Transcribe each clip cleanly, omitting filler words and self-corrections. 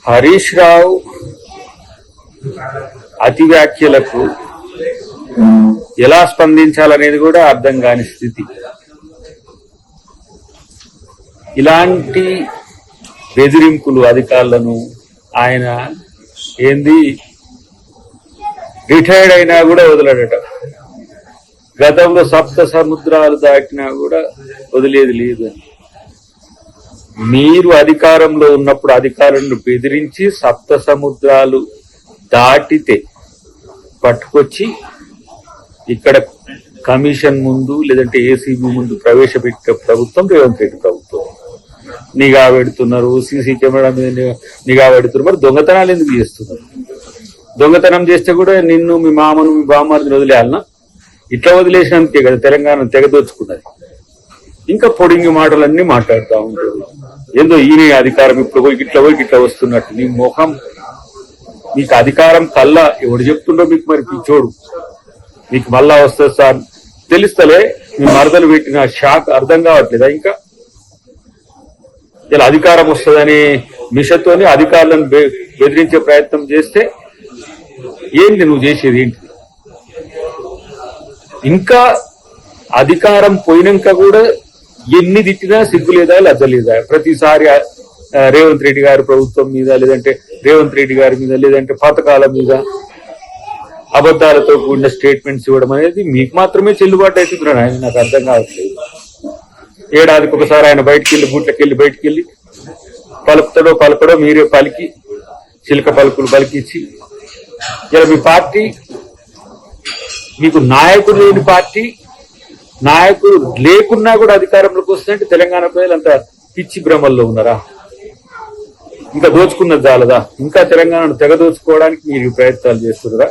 హరీష్ రావు అతి వ్యాఖ్యలకు ఎలా స్పందించాలనేది కూడా అర్థం కాని స్థితి. ఇలాంటి బెదిరింపులు అధికారులను ఆయన ఏంది రిటైర్డ్ అయినా కూడా వదలడట. గతంలో సప్త సముద్రాలు దాటినా కూడా వదిలేది లేదు. మీరు అధికారంలో ఉన్నప్పుడు అధికారులను బెదిరించి సప్త సముద్రాలు దాటితే పట్టుకొచ్చి ఇక్కడ కమిషన్ ముందు లేదంటే ఏసీబీ ముందు ప్రవేశపెట్టే ప్రభుత్వం రేవంత్ రెడ్డి ప్రభుత్వం. నిఘా పెడుతున్నారు, సీసీ కెమెరా మీద నిఘా పెడుతున్నారు. మరి దొంగతనాలు ఎందుకు చేస్తున్నారు? దొంగతనం చేస్తే కూడా నిన్ను, మీ మామను, మీ బామ్మారిని వదిలేయాలన్నా? ఇట్లా వదిలేసినందుకే కదా తెలంగాణ తెగదోచుకున్నది. ఇంకా పొడింగి మాటలన్నీ మాట్లాడుతూ ఉంటారు. ఏందో ఈయన అధికారం ఇప్పుడు పోయి ఇట్లా వస్తున్నట్టు. నీ మొహం, మీకు అధికారం కల్లా ఎవడు చెప్తుండో మీకు మరి పిచ్చోడు. మీకు మళ్ళా వస్తుంది సార్ తెలుస్తలే. మీ మరదలు పెట్టిన షాక్ అర్థం కావట్లేదా? ఇంకా ఇలా అధికారం వస్తుందని మిషతోని అధికారులను బెదిరించే ప్రయత్నం చేస్తే ఏంటి నువ్వు చేసేది? ఏంటి? ఇంకా అధికారం పోయినాక కూడా ఎన్ని తిట్టినా సిగ్గు లేదా, లజ్జ లేదా? ప్రతిసారి రేవంత్ రెడ్డి గారి ప్రభుత్వం మీద, లేదంటే రేవంత్ రెడ్డి గారి మీద, లేదంటే పథకాల మీద అబద్ధాలతో కూడిన స్టేట్మెంట్స్ ఇవ్వడం అనేది మీకు మాత్రమే చెల్లుబాటు అవుతున్నాడు. ఆయన నాకు అర్థం కావట్లేదు. ఏడాదికి ఒకసారి ఆయన గుట్లకెళ్ళి బయటకెళ్ళి పలకడో మీరే పలికి చిలక పలుకులు పలికిచ్చి ఇలా మీ పార్టీ, మీకు నాయకుడు లేని పార్టీ, నాయకుడు లేకున్నా కూడా అధికారంలోకి వస్తుందంటే తెలంగాణ ప్రజలు అంత పిచ్చి భ్రమల్లో ఉన్నారా? ఇంకా దోచుకున్నది చాలదా? ఇంకా తెలంగాణను తెగదోచుకోవడానికి మీరు ప్రయత్నాలు చేస్తున్నారా?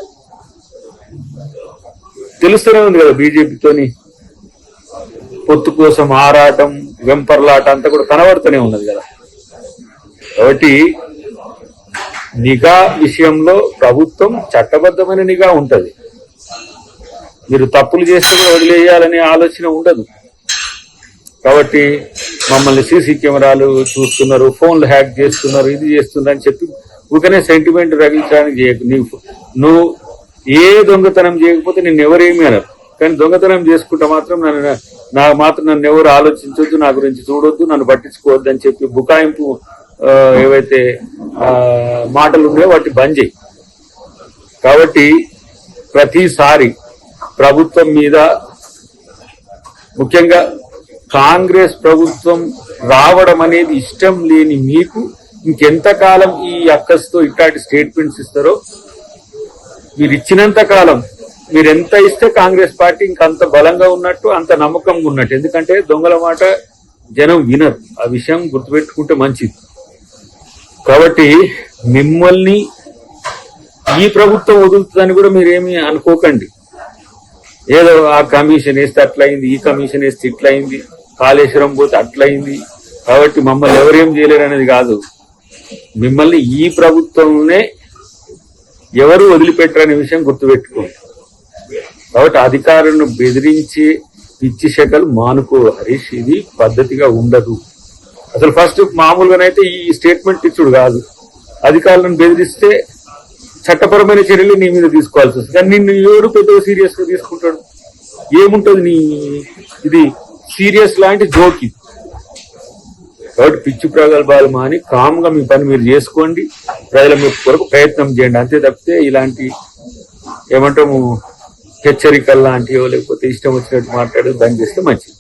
తెలుస్తూనే ఉంది కదా బీజేపీతోని పొత్తు కోసం ఆరాటం, వెంపర్లాట అంతా కూడా కనబడుతూనే ఉన్నది కదా. కాబట్టి నిఘా విషయంలో ప్రభుత్వం చట్టబద్ధమైన నిఘా ఉంటది. మీరు తప్పులు చేస్తే కూడా వదిలేయాలనే ఆలోచన ఉండదు. కాబట్టి మమ్మల్ని సీసీ కెమెరాలు చూస్తున్నారు, ఫోన్లు హ్యాక్ చేస్తున్నారు, ఇది చేస్తున్నారు అని చెప్పి ఊకనే సెంటిమెంట్ రగిలించడానికి చేయకు. నువ్వు ఏ దొంగతనం చేయకపోతే నిన్ను ఎవరేమీ అనరు. కానీ దొంగతనం చేసుకుంటే మాత్రం నన్ను ఎవరు ఆలోచించొద్దు, నా గురించి చూడొద్దు, నన్ను పట్టించుకోవద్దు అని చెప్పి బుకాయింపు ఏవైతే మాటలు ఉన్నాయో వాటి బంద్ చేయి. కాబట్టి ప్రతిసారి ప్రభుత్వం మీద, ముఖ్యంగా కాంగ్రెస్ ప్రభుత్వం రావడం అనేది ఇష్టం లేని మీకు ఇంకెంతకాలం ఈ అక్కస్తో ఇట్లాంటి స్టేట్మెంట్స్ ఇస్తారో, మీరు ఇచ్చినంత కాలం, మీరు ఎంత ఇస్తే కాంగ్రెస్ పార్టీ ఇంకంత బలంగా ఉన్నట్టు, అంత నమ్మకంగా ఉన్నట్టు. ఎందుకంటే దొంగల మాట జనం వినరు. ఆ విషయం గుర్తుపెట్టుకుంటే మంచిది. కాబట్టి మిమ్మల్ని ఈ ప్రభుత్వం వదులుతుందని కూడా మీరేమీ అనుకోకండి. ఏదో ఆ కమిషన్ వేస్తే అట్లయింది, ఈ కమిషన్ వేస్తే ఇట్లయింది, కాళేశ్వరం పోతే అట్లయింది, కాబట్టి మమ్మల్ని ఎవరేం చేయలేరు అనేది కాదు. మిమ్మల్ని ఈ ప్రభుత్వంనే ఎవరు వదిలిపెట్టరనే విషయం గుర్తుపెట్టుకోండి. కాబట్టి అధికారులను బెదిరించి పిచ్చి శకలు మానుకో హరీష్. ఇది పద్ధతిగా ఉండదు. అసలు ఫస్ట్ మామూలుగానైతే ఈ స్టేట్మెంట్ ఇచ్చుడు కాదు. అధికారులను బెదిరిస్తే చట్టపరమైన చర్యలు నీ మీద తీసుకోవాల్సి వస్తుంది. కానీ నిన్ను ఎవరు పెద్దగా సీరియస్ గా తీసుకుంటాడు? ఏముంటుంది నీ ఇది సీరియస్ లాంటి జోకి. కాబట్టి పిచ్చి ప్రగల్భాలు మాని కామ్గా మీ పని మీరు చేసుకోండి. ప్రజల మీ కొరకు ప్రయత్నం చేయండి. అంతే తప్పితే ఇలాంటి ఏమంటాము హెచ్చరికలు లాంటివో లేకపోతే ఇష్టం వచ్చినట్టు మాట్లాడేది బంద్ చేస్తే మంచిది.